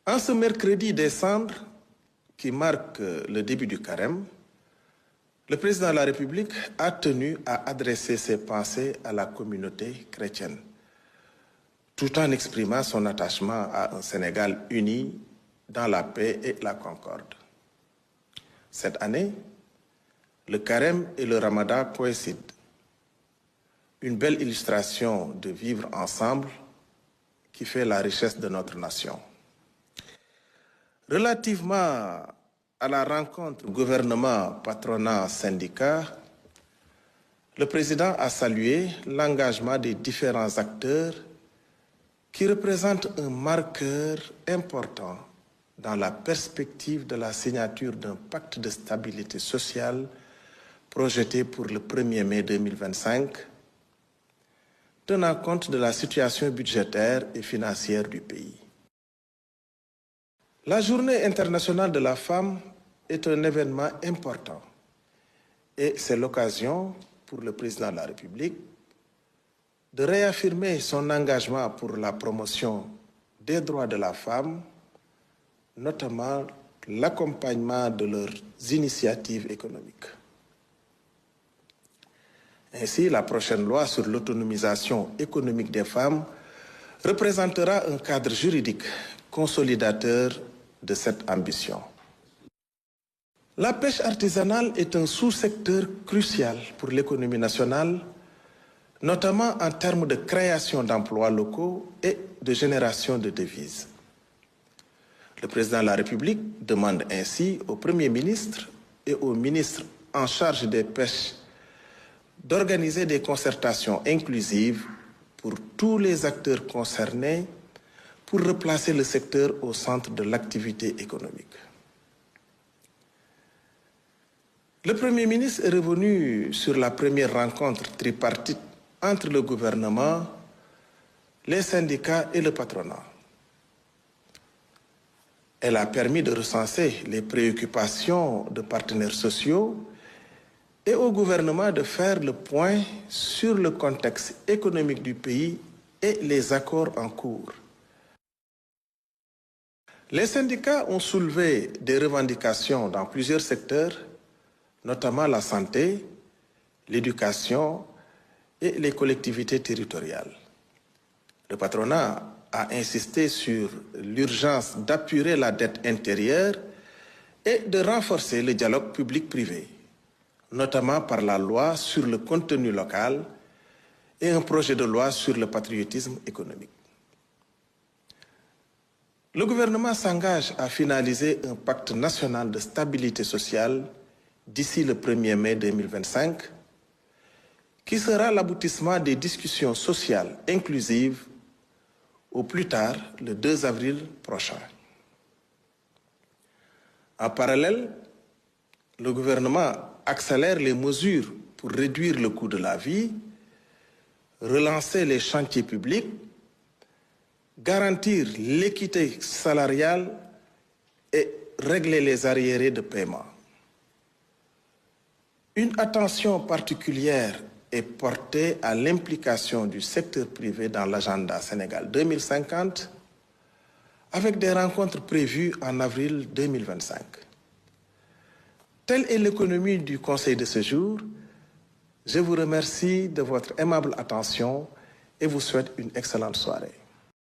En ce mercredi des Cendres, qui marque le début du carême, le président de la République a tenu à adresser ses pensées à la communauté chrétienne, tout en exprimant son attachement à un Sénégal uni dans la paix et la concorde. Cette année, le carême et le ramadan coïncident. Une belle illustration de vivre ensemble qui fait la richesse de notre nation. Relativement à la rencontre gouvernement-patronat-syndicat, le président a salué l'engagement des différents acteurs qui représentent un marqueur important dans la perspective de la signature d'un pacte de stabilité sociale projeté pour le 1er mai 2025, tenant compte de la situation budgétaire et financière du pays. La Journée internationale de la femme est un événement important et c'est l'occasion pour le président de la République de réaffirmer son engagement pour la promotion des droits de la femme, notamment l'accompagnement de leurs initiatives économiques. Ainsi, la prochaine loi sur l'autonomisation économique des femmes représentera un cadre juridique consolidateur de cette ambition. La pêche artisanale est un sous-secteur crucial pour l'économie nationale, notamment en termes de création d'emplois locaux et de génération de devises. Le président de la République demande ainsi au Premier ministre et au ministre en charge des pêches d'organiser des concertations inclusives pour tous les acteurs concernés pour replacer le secteur au centre de l'activité économique. Le Premier ministre est revenu sur la première rencontre tripartite entre le gouvernement, les syndicats et le patronat. Elle a permis de recenser les préoccupations de partenaires sociaux et au gouvernement de faire le point sur le contexte économique du pays et les accords en cours. Les syndicats ont soulevé des revendications dans plusieurs secteurs, notamment la santé, l'éducation et les collectivités territoriales. Le patronat a insisté sur l'urgence d'apurer la dette intérieure et de renforcer le dialogue public-privé, notamment par la loi sur le contenu local et un projet de loi sur le patriotisme économique. Le gouvernement s'engage à finaliser un pacte national de stabilité sociale d'ici le 1er mai 2025, qui sera l'aboutissement des discussions sociales inclusives au plus tard le 2 avril prochain. En parallèle, le gouvernement accélère les mesures pour réduire le coût de la vie, relancer les chantiers publics, garantir l'équité salariale et régler les arriérés de paiement. Une attention particulière est portée à l'implication du secteur privé dans l'agenda Sénégal 2050 avec des rencontres prévues en avril 2025. Telle est l'économie du Conseil de ce jour. Je vous remercie de votre aimable attention et vous souhaite une excellente soirée.